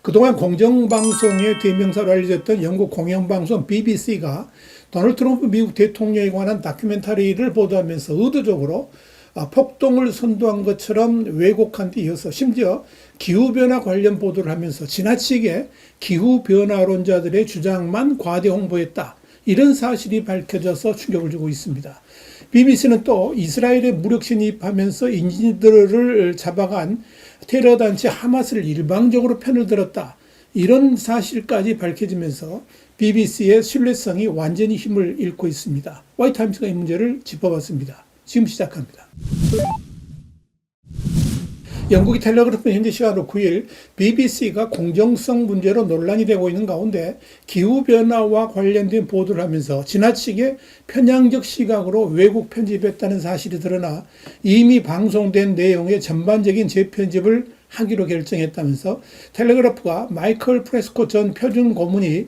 그동안 공정방송의 대명사로 알려졌던 영국 공영방송 BBC가 도널드 트럼프 미국 대통령에 관한 다큐멘터리를 보도하면서 의도적으로 폭동을 선도한 것처럼 왜곡한 데 이어서 심지어 기후변화 관련 보도를 하면서 지나치게 기후변화론자들의 주장만 과대 홍보했다. 이런 사실이 밝혀져서 충격을 주고 있습니다. BBC는 또 이스라엘에 무력 진입하면서 인질들을 잡아간 테러단체 하마스를 일방적으로 편을 들었다. 이런 사실까지 밝혀지면서 BBC의 신뢰성이 완전히 힘을 잃고 있습니다. 화이트타임스가 이 문제를 짚어봤습니다. 지금 시작합니다. 영국의 텔레그래프는 현지 시간으로 9일 BBC가 공정성 문제로 논란이 되고 있는 가운데 기후변화와 관련된 보도를 하면서 지나치게 편향적 시각으로 왜곡 편집했다는 사실이 드러나 이미 방송된 내용의 전반적인 재편집을 하기로 결정했다면서 텔레그래프가 마이클 프레스코 전 표준 고문이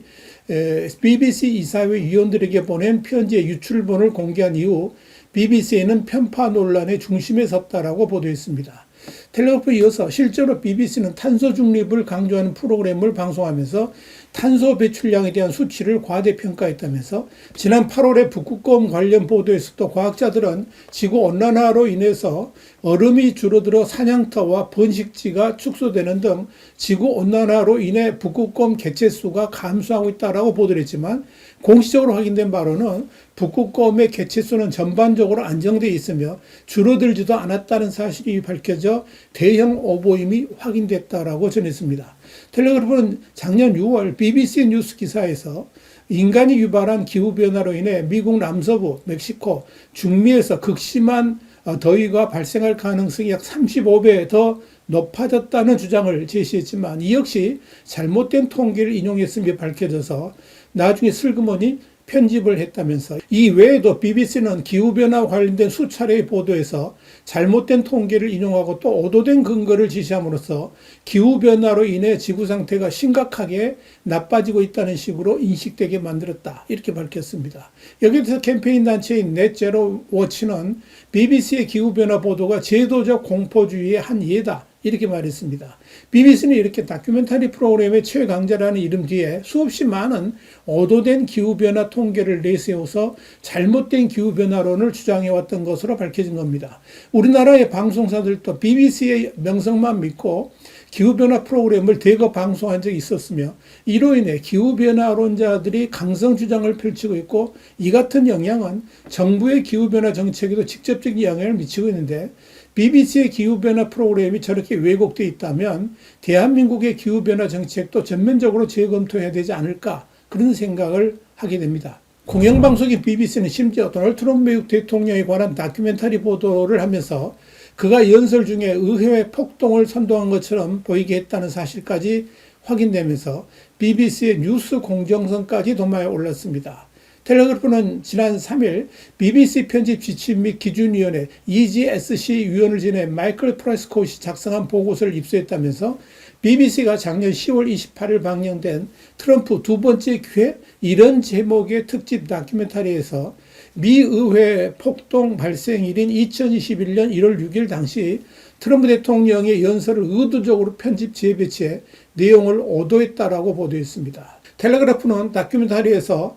BBC 이사회 위원들에게 보낸 편지의 유출본을 공개한 이후 BBC는 편파 논란의 중심에 섰다라고 보도했습니다. 텔레그래프에 이어서 실제로 BBC는 탄소 중립을 강조하는 프로그램을 방송하면서 탄소 배출량에 대한 수치를 과대평가했다면서 지난 8월에 북극곰 관련 보도에서도 과학자들은 지구온난화로 인해서 얼음이 줄어들어 사냥터와 번식지가 축소되는 등 지구온난화로 인해 북극곰 개체수가 감소하고 있다고 보도를 했지만 공식적으로 확인된 바로는 북극곰의 개체수는 전반적으로 안정되어 있으며 줄어들지도 않았다는 사실이 밝혀져 대형 오보임이 확인됐다라고 전했습니다. 텔레그래프는 작년 6월 BBC 뉴스 기사에서 인간이 유발한 기후변화로 인해 미국 남서부, 멕시코, 중미에서 극심한 더위가 발생할 가능성이 약 35배 더 높아졌다는 주장을 제시했지만 이 역시 잘못된 통계를 인용했음이 밝혀져서 나중에 슬그머니 편집을 했다면서 이 외에도 BBC는 기후변화 관련된 수차례의 보도에서 잘못된 통계를 인용하고 또 오도된 근거를 제시함으로써 기후변화로 인해 지구 상태가 심각하게 나빠지고 있다는 식으로 인식되게 만들었다. 이렇게 밝혔습니다. 여기에 대해서 캠페인 단체인 넷제로 워치는 BBC의 기후변화 보도가 제도적 공포주의의 한 예다. 이렇게 말했습니다. BBC는 이렇게 다큐멘터리 프로그램의 최강자라는 이름 뒤에 수없이 많은 오도된 기후변화 통계를 내세워서 잘못된 기후변화론을 주장해왔던 것으로 밝혀진 겁니다. 우리나라의 방송사들도 BBC의 명성만 믿고 기후변화 프로그램을 대거 방송한 적이 있었으며 이로 인해 기후변화론자들이 강성 주장을 펼치고 있고 이 같은 영향은 정부의 기후변화 정책에도 직접적인 영향을 미치고 있는데 BBC의 기후변화 프로그램이 저렇게 왜곡되어 있다면 대한민국의 기후변화 정책도 전면적으로 재검토해야 되지 않을까 그런 생각을 하게 됩니다. 공영방송인 BBC는 심지어 도널드 트럼프 미국 대통령에 관한 다큐멘터리 보도를 하면서 그가 연설 중에 의회 폭동을 선동한 것처럼 보이게 했다는 사실까지 확인되면서 BBC의 뉴스 공정성까지 도마에 올랐습니다. 텔레그래프는 지난 3일 BBC 편집 지침 및 기준위원회 EGSC 위원을 지낸 마이클 프레스콧이 작성한 보고서를 입수했다면서 BBC가 작년 10월 28일 방영된 트럼프 두 번째 기회 이런 제목의 특집 다큐멘터리에서 미 의회 폭동 발생일인 2021년 1월 6일 당시 트럼프 대통령의 연설을 의도적으로 편집 재배치해 내용을 오도했다라고 보도했습니다. 텔레그래프는 다큐멘터리에서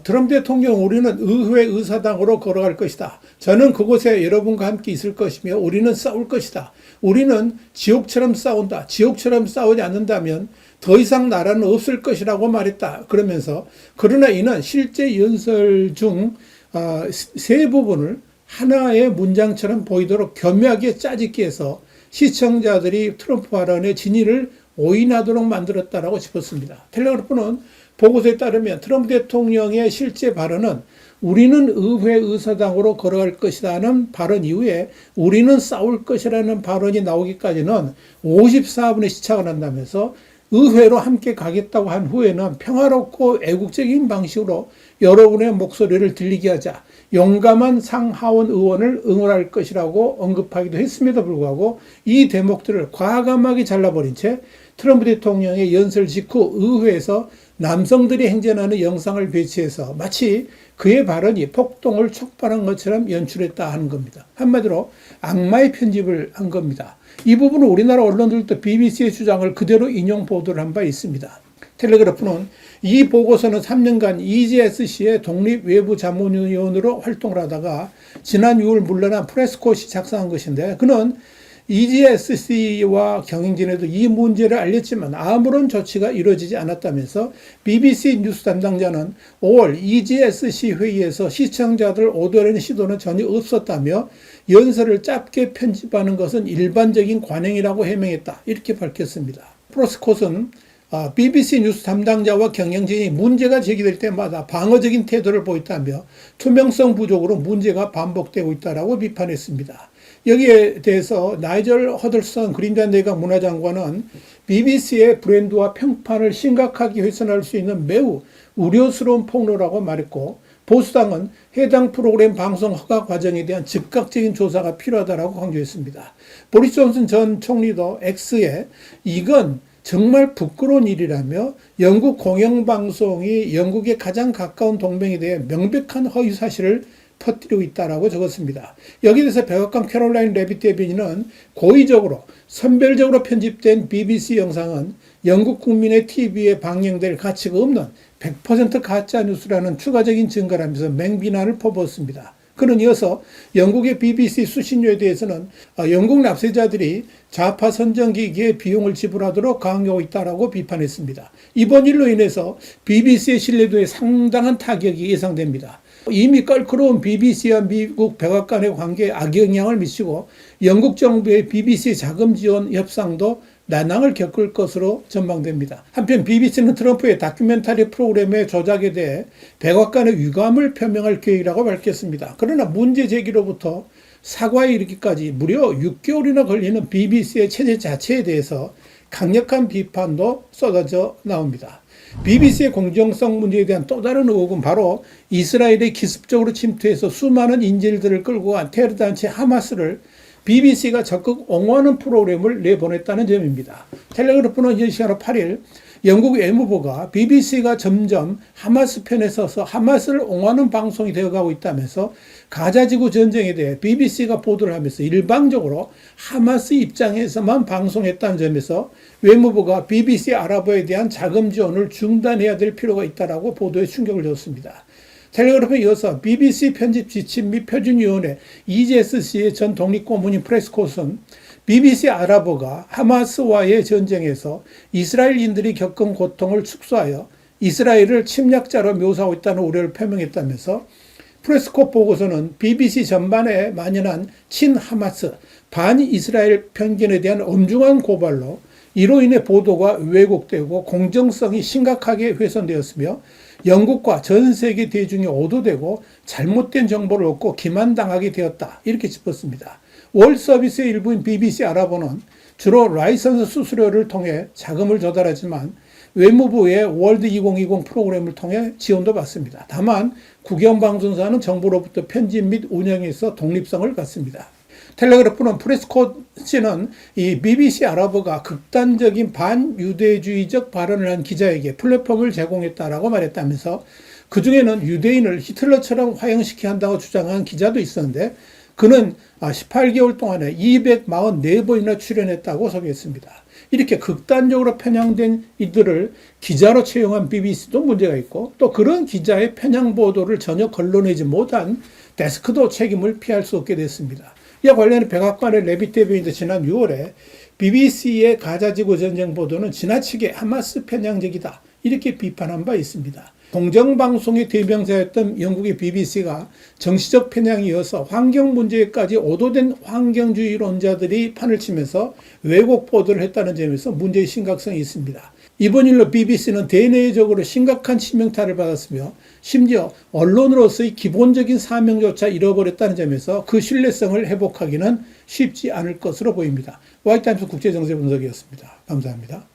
트럼프 대통령 우리는 의회 의사당으로 걸어갈 것이다. 저는 그곳에 여러분과 함께 있을 것이며 우리는 싸울 것이다. 우리는 지옥처럼 싸운다. 지옥처럼 싸우지 않는다면 더 이상 나라는 없을 것이라고 말했다. 그러면서 그러나 이는 실제 연설 중 세 부분을 하나의 문장처럼 보이도록 교묘하게 짜집기 해서 시청자들이 트럼프 발언의 진위를 오인하도록 만들었다라고 짚었습니다. 텔레그래프는 보고서에 따르면 트럼프 대통령의 실제 발언은 우리는 의회 의사당으로 걸어갈 것이라는 발언 이후에 우리는 싸울 것이라는 발언이 나오기까지는 54분의 시차가 난다면서 의회로 함께 가겠다고 한 후에는 평화롭고 애국적인 방식으로 여러분의 목소리를 들리게 하자 용감한 상하원 의원을 응원할 것이라고 언급하기도 했음에도 불구하고 이 대목들을 과감하게 잘라버린 채 트럼프 대통령의 연설 직후 의회에서 남성들이 행진하는 영상을 배치해서 마치 그의 발언이 폭동을 촉발한 것처럼 연출했다 하는 겁니다. 한마디로 악마의 편집을 한 겁니다. 이 부분은 우리나라 언론들도 BBC의 주장을 그대로 인용 보도를 한 바 있습니다. 텔레그래프는 이 보고서는 3년간 EGSC의 독립외부자문위원으로 활동을 하다가 지난 6월 물러난 프레스콧이 작성한 것인데, 그는 EGSC와 경영진에도 이 문제를 알렸지만 아무런 조치가 이루어지지 않았다면서 BBC 뉴스 담당자는 5월 EGSC 회의에서 시청자들 오도하려는 시도는 전혀 없었다며 연설을 짧게 편집하는 것은 일반적인 관행이라고 해명했다. 이렇게 밝혔습니다. 프레스콧은 BBC 뉴스 담당자와 경영진이 문제가 제기될 때마다 방어적인 태도를 보였다며 투명성 부족으로 문제가 반복되고 있다고 비판했습니다. 여기에 대해서 나이젤 허들슨 그린잔 내각 문화장관은 BBC의 브랜드와 평판을 심각하게 훼손할 수 있는 매우 우려스러운 폭로라고 말했고, 보수당은 해당 프로그램 방송 허가 과정에 대한 즉각적인 조사가 필요하다고 강조했습니다. 보리스 존슨 전 총리도 X에 이건 정말 부끄러운 일이라며 영국 공영방송이 영국의 가장 가까운 동맹에 대해 명백한 허위 사실을 퍼뜨리고 있다고 적었습니다. 여기에 대해서 백악관 캐롤라인 레빗 대변인은 고의적으로 선별적으로 편집된 BBC 영상은 영국 국민의 TV에 방영될 가치가 없는 100% 가짜 뉴스라는 추가적인 증거라면서 맹비난을 퍼부었습니다. 그는 이어서 영국의 BBC 수신료에 대해서는 영국 납세자들이 좌파 선전기기에 비용을 지불하도록 강요하고 있다고 비판했습니다. 이번 일로 인해서 BBC의 신뢰도에 상당한 타격이 예상됩니다. 이미 껄끄러운 BBC와 미국 백악관의 관계에 악영향을 미치고 영국 정부의 BBC 자금 지원 협상도 난항을 겪을 것으로 전망됩니다. 한편 BBC는 트럼프의 다큐멘터리 프로그램의 조작에 대해 백악관의 유감을 표명할 계획이라고 밝혔습니다. 그러나 문제 제기로부터 사과에 이르기까지 무려 6개월이나 걸리는 BBC의 체제 자체에 대해서 강력한 비판도 쏟아져 나옵니다. BBC의 공정성 문제에 대한 또 다른 의혹은 바로 이스라엘이 기습적으로 침투해서 수많은 인질들을 끌고 간 테러 단체 하마스를 BBC가 적극 옹호하는 프로그램을 내보냈다는 점입니다. 텔레그래프는 현 시간으로 8일 영국 외무부가 BBC가 점점 하마스 편에 서서 하마스를 옹호하는 방송이 되어가고 있다면서 가자지구 전쟁에 대해 BBC가 보도를 하면서 일방적으로 하마스 입장에서만 방송했다는 점에서 외무부가 BBC 아랍어에 대한 자금 지원을 중단해야 될 필요가 있다고 보도에 충격을 줬습니다. 텔레그래프에 이어서 BBC 편집 지침 및 표준위원회 EGSC의 전 독립고문인 프레스콧은 BBC 아랍어가 하마스와의 전쟁에서 이스라엘인들이 겪은 고통을 축소하여 이스라엘을 침략자로 묘사하고 있다는 우려를 표명했다면서 프레스콧 보고서는 BBC 전반에 만연한 친하마스, 반이스라엘 편견에 대한 엄중한 고발로 이로 인해 보도가 왜곡되고 공정성이 심각하게 훼손되었으며 영국과 전 세계 대중이 오도되고 잘못된 정보를 얻고 기만당하게 되었다. 이렇게 짚었습니다. 월드 서비스의 일부인 BBC 아랍어는 주로 라이선스 수수료를 통해 자금을 조달하지만 외무부의 월드 2020 프로그램을 통해 지원도 받습니다. 다만 국영방송사는 정부로부터 편집 및 운영에서 독립성을 갖습니다. 텔레그래프는 프레스콧은 이 BBC 아랍어가 극단적인 반유대주의적 발언을 한 기자에게 플랫폼을 제공했다라고 말했다면서 그중에는 유대인을 히틀러처럼 화형시켜야 한다고 주장한 기자도 있었는데 그는 18개월 동안에 244번이나 출연했다고 소개했습니다. 이렇게 극단적으로 편향된 이들을 기자로 채용한 BBC도 문제가 있고 또 그런 기자의 편향 보도를 전혀 걸러내지 못한 데스크도 책임을 피할 수 없게 됐습니다. 이와 관련해 백악관의 레빗 대변인도 지난 6월에 BBC의 가자지구 전쟁 보도는 지나치게 하마스 편향적이다 이렇게 비판한 바 있습니다. 공정방송의 대명사였던 영국의 BBC가 정치적 편향이 이어서 환경 문제까지 오도된 환경주의론자들이 판을 치면서 왜곡 보도를 했다는 점에서 문제의 심각성이 있습니다. 이번 일로 BBC는 대내적으로 심각한 치명타를 받았으며 심지어 언론으로서의 기본적인 사명조차 잃어버렸다는 점에서 그 신뢰성을 회복하기는 쉽지 않을 것으로 보입니다. 화이트타임스 국제정세 분석이었습니다. 감사합니다.